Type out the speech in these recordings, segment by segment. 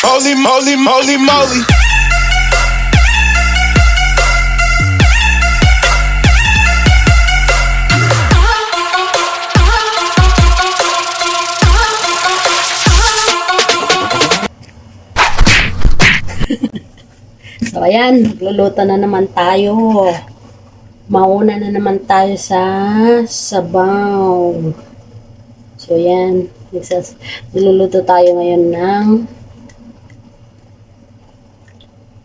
Holy moly, moly, moly. So, ayan, magluluto na naman tayo. Mauna na naman tayo sa sabaw. So, ayan, magluluto tayo ngayon ng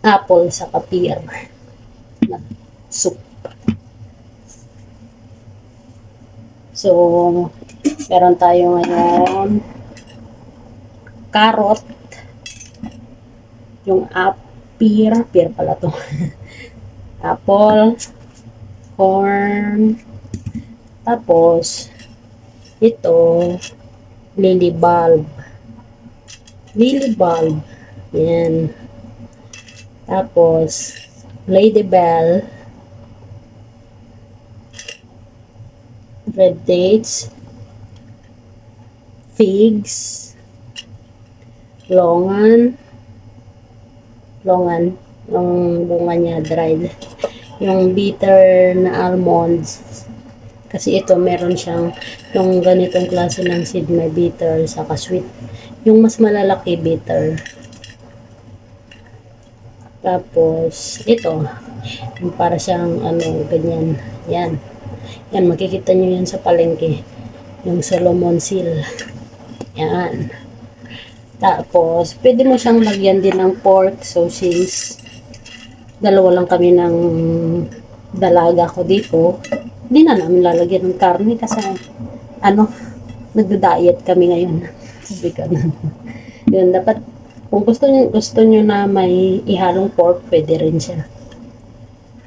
apple sa pear na soup. So, meron tayo ngayon carrot, yung pear pala to. Apple, corn, tapos ito lily bulb, yan, tapos ladybell, red dates, figs, longan, yung bunga niya dried, yung bitter na almonds, kasi ito meron siyang yung ganitong klase ng seed, may bitter saka sweet, yung mas malalaki bitter. Tapos ito yung para siyang ano ganyan, yan makikita nyo yan sa palengke, yung Solomon seal, yan. Tapos, pwede mo siyang lagyan din ng pork. So, since dalawa lang kami ng dalaga ko dito, hindi na namin lalagyan ng karne kasi nagda-diet kami ngayon. Sabi ka na. Yun, dapat, kung gusto nyo na may ihalong pork, pwede rin siya.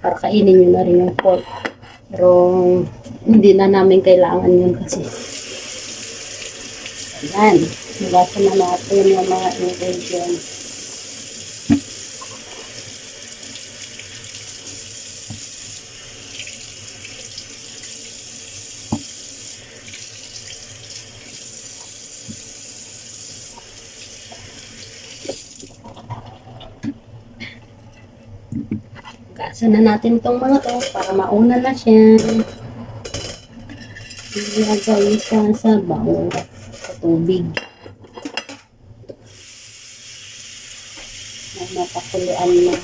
Para kainin nyo na rin yung pork. Pero, hindi na namin kailangan yun kasi. Ayan. Nilasa na natin yung mga ingredients. Gasa na natin itong mga to para mauna na siya. Ilagay sa sabaw sa tubig. Napakuluan na.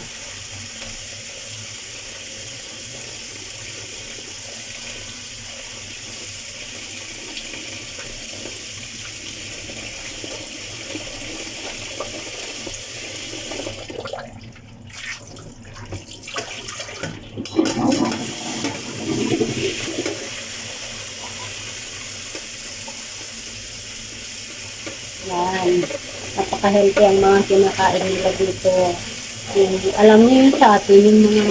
Yan. Napaka-healthy ang mga kinakain nila dito. Alam niyo yun sa atin, yung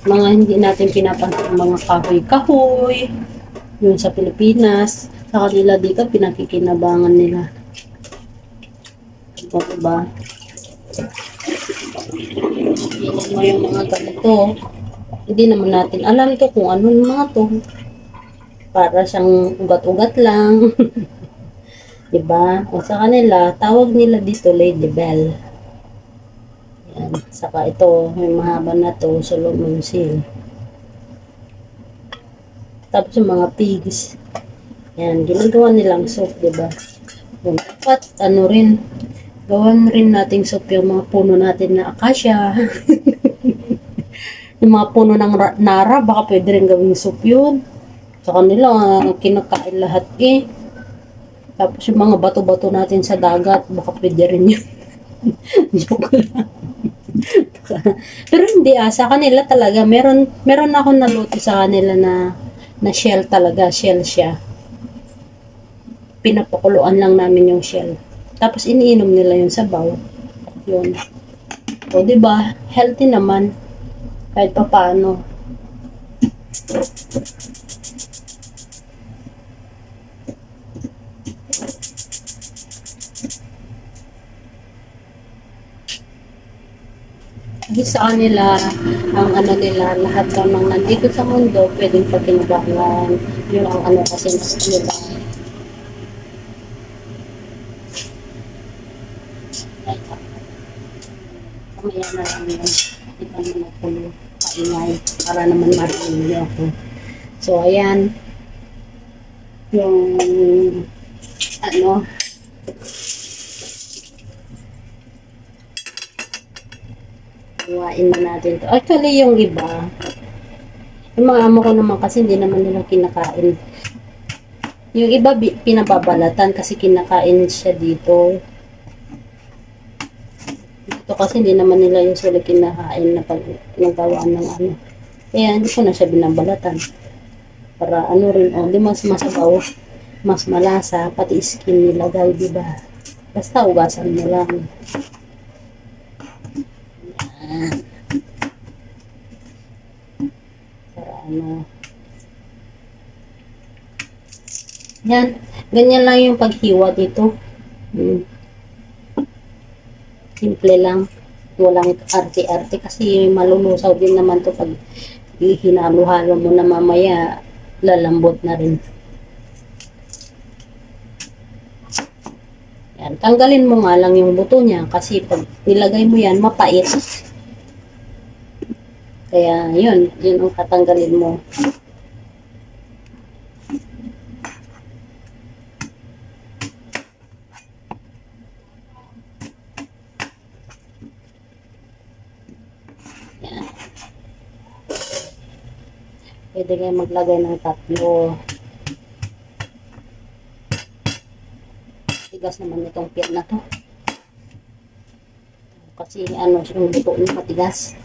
mga hindi natin pinapansin, mga kahoy-kahoy, yun sa Pilipinas, sa kanila dito, pinakikinabangan nila. Ito, diba? Inom mo yung mga ganito. Hindi naman natin alam ito kung ano yung mga to. Para siyang ugat-ugat lang. Diba? O sa kanila, tawag nila dito ladybell. Yan. Saka ito, yung mahaba na to, Solomon seal. Tapos yung mga pigs. Yan, ginagawa nilang soup, diba? Yung dapat, gawan rin nating soup yung mga puno natin na acacia. Yung mga puno ng nara, baka pwede rin gawing soup yun. Sa kanila, kinakain lahat eh. Tapos yung mga bato-bato natin sa dagat, baka pwede rin yun. Joke lang. Pero hindi sa kanila talaga, meron ako naluto sa kanila na shell talaga, shell siya. Pinapakuluan lang namin yung shell. Tapos iniinom nila yung sabaw. Yun. O diba, healthy naman. Kahit pa paano. Kasi sa kanila, ang nila, lahat ng nandito sa mundo, pwedeng pagkinabangan. Yun ang kasi nila. Mamaya na lang yun. Hindi pa naman ako paingay para naman marinig niyo ako. So, ayan. Yung ano, kuhain na natin to. Actually, yung iba, yung mga amo ko naman kasi hindi naman nila kinakain. Yung iba, pinababalatan kasi kinakain siya dito. Dito kasi hindi naman nila usually kinakain na pag nagawaan ng ano. Kaya hindi ko na siya binabalatan. Para ano rin, di mas masabaw, mas malasa, pati skin nilagay, diba? Basta ugasan mo lang. Yan. Para ano. Yan. Ganyan lang yung paghiwa dito. Simple lang. Walang arte-arte kasi malulusaw din naman to pag hinalo-halo mo na mamaya lalambot na rin. Yan. Tanggalin mo nga lang yung buto niya kasi pag nilagay mo yan, mapait. Kaya yun ang tatanggalin mo. Yan. Pwede kayo maglagay ng tatlo. Tigas naman itong pit na to. Kasi ano, yung buto niya matigas.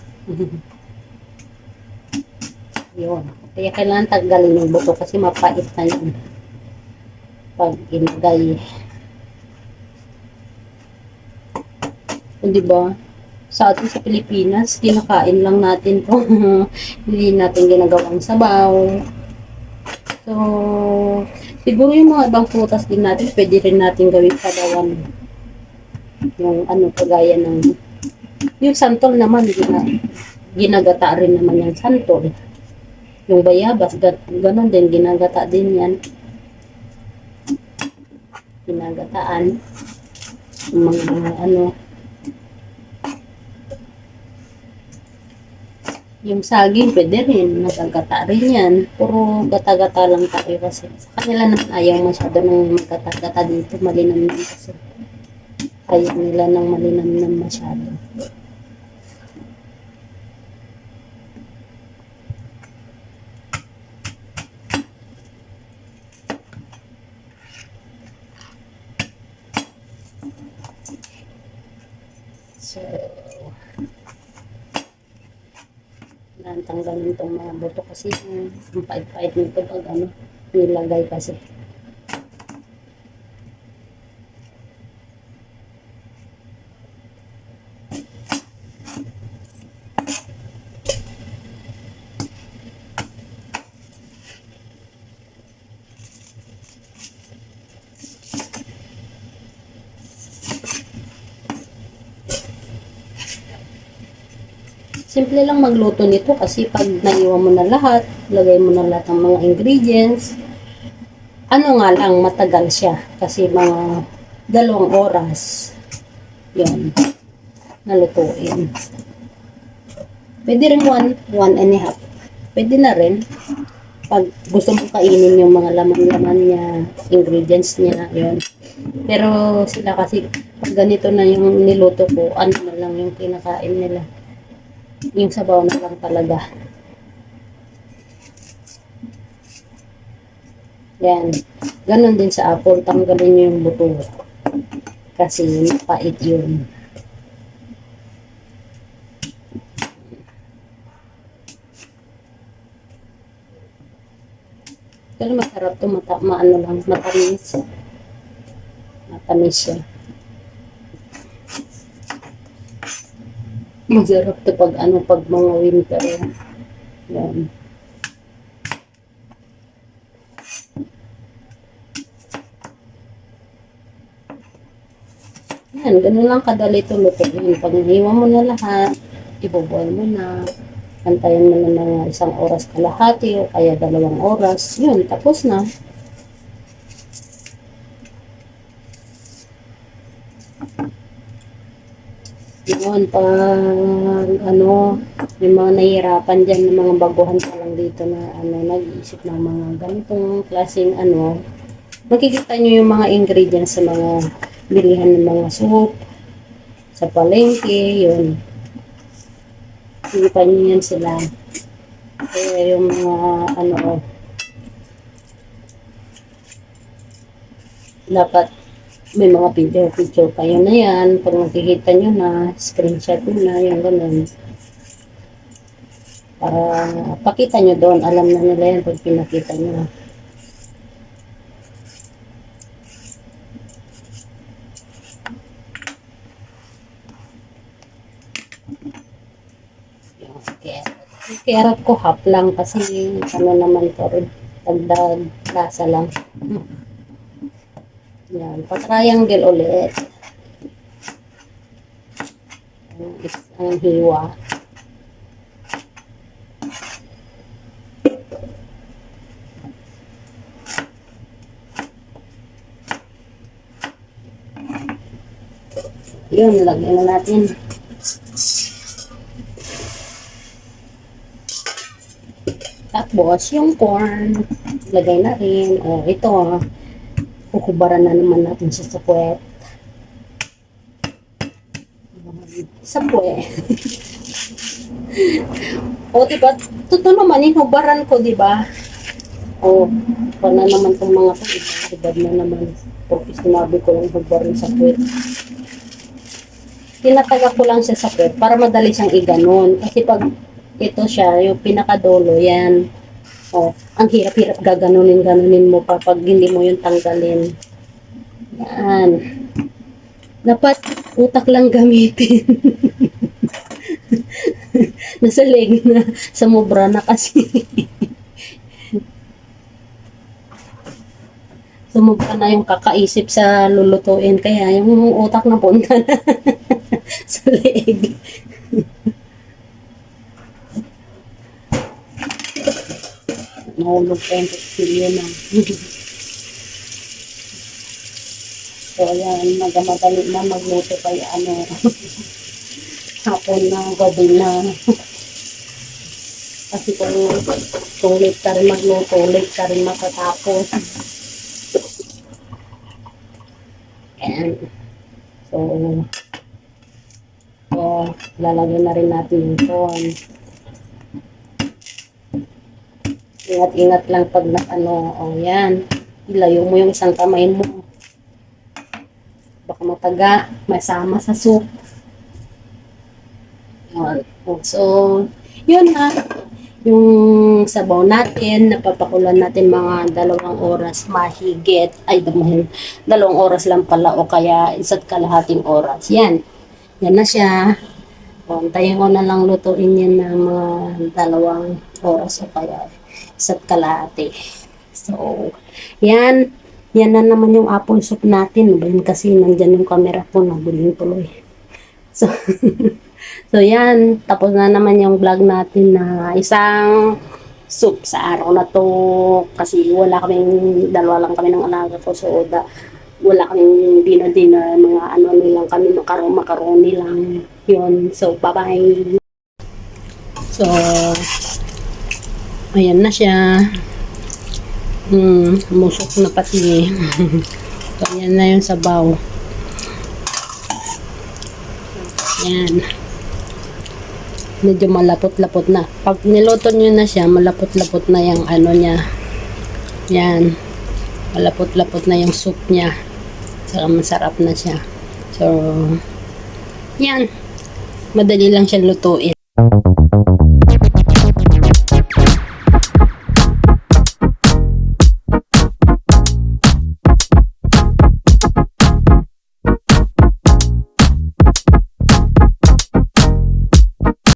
Yun. Kaya kailangan tanggalin yung buto kasi mapait na yun. Pag ilagay. Diba? Sa atin sa Pilipinas, kinakain lang natin to. Hindi natin ginagawang sabaw. So, siguro yung mga ibang prutas din natin, pwede rin natin gawin sabawan. Yung ano, kagaya ng yung santol naman, ginagata rin naman yung santol. Yung bayabas, ganon din, ginagata din yan. Ginagataan. Yung mga ano, yung saging, pwede rin. Nagagata rin yan. Puro gata-gata lang tayo kasi. Sa kanila naman ayaw masyado ng magkata-gata dito. Malinam kasi. Ayaw nila ng malinam masyado. So, tanggalin itong mga buto kasi ang pait-pait nito pag ano, nilagay kasi. Simple lang magluto nito kasi pag naiwan mo na lahat, lagay mo na lahat ng mga ingredients, ano nga lang, matagal siya. Kasi mga 2 oras, yun, nalutuin. Pwede rin 1.5. Pwede na rin. Pag gusto mo kainin yung mga laman-laman niya, ingredients niya, yun. Pero sila kasi, pag ganito na yung niluto ko, ano na lang yung kinakain nila. Yung sabaw na lang talaga. Yan. Ganon din sa apple. Tanggalin nyo yung buto. Kasi mapait yun. Pero masarap to. Maano lang. Matamis. Matamis siya. Masarap to pag ano, pag mga winter. Yan. Yan, ganun lang kadali ito lutuin. Pag nahiwa mo na lahat, iboboil mo na. Antayin mo na ng 1 oras kalahati o kaya 2 oras. Yun, tapos na. Yun, pag ano, yung mga nahihirapan dyan, yung mga baguhan pa lang dito na ano, nag-iisip ng mga ganitong klaseng ano, makikita nyo yung mga ingredients sa mga bilihan ng mga soup, sa palengke, yun. Makikita nyo yan sila. Kaya yung mga ano, dapat may mga picture kayo na yan. Pag makikita nyo na, screenshot nyo na, yung ganun. Para pakita nyo doon, alam na nila yan pag pinakita nyo. Carrot ko half lang kasi ano naman to rin, dagdag lasa lang. Yan, pa-triangle ulit. Ang hiwa. Yun, lagyan na natin. Tapos, yung corn, lagay na rin. O, ito, kukubaran na naman natin siya sa puwet. Sa puwet. O, diba? Totoo naman, hinubaran ko, diba? O, pa na naman itong mga pag-ibad na naman. Porque sinabi ko yung hubaran sa puwet. Tinataga ko lang siya sa puwet para madali siyang iganon. Kasi pag ito siya, yung pinakadolo, yan. O, ang hirap-hirap gaganunin mo pa pag hindi mo yung tanggalin. Yan. Dapat utak lang gamitin. Nasa leg na, sa mobra na kasi. Sumubra na yung kakaisip sa lulutuin. Kaya yung utak na punta na sa leg. Nahulog pa yung kutsilyo na. So, ayan, magamadali na magluto kaya ano, hapon na, gabi na. Kasi kung late ka rin magluto, late ka rin matatapos. Ayan. So, lalagyan na rin natin yung corn. Ingat-ingat lang pag ano, o yan. Ilayo mo yung isang kamay mo. Baka mataga, masama sa soup. Yun. So, yun na. Yung sabaw natin, napapakulan natin mga 2 oras mahigit. Ay, 2 oras lang pala o kaya 1.5 oras. Yan. Yan na siya. Antayin ko na lang lutuin yan ng mga 2 oras o kaya 1.5. So, yan. Yan na naman yung apple soup natin. Yan kasi nandyan yung camera ko. Nabiling tuloy. So, so yan. Tapos na naman yung vlog natin na isang soup sa araw na to. Kasi wala kaming, 2 lang kami ng alaga ko. So, wala kaming dinner, mga ano nilang kami, macaroni lang. Yun. So, bye-bye. So, ayan na siya. Musok na pati. So, ayan na yung sabaw. Ayan. Medyo malapot-lapot na. Pag niluto nyo na siya, malapot-lapot na yung ano niya. Yan. Malapot-lapot na yung soup niya. Saka masarap na siya. So, yan. Madali lang siya lutuin.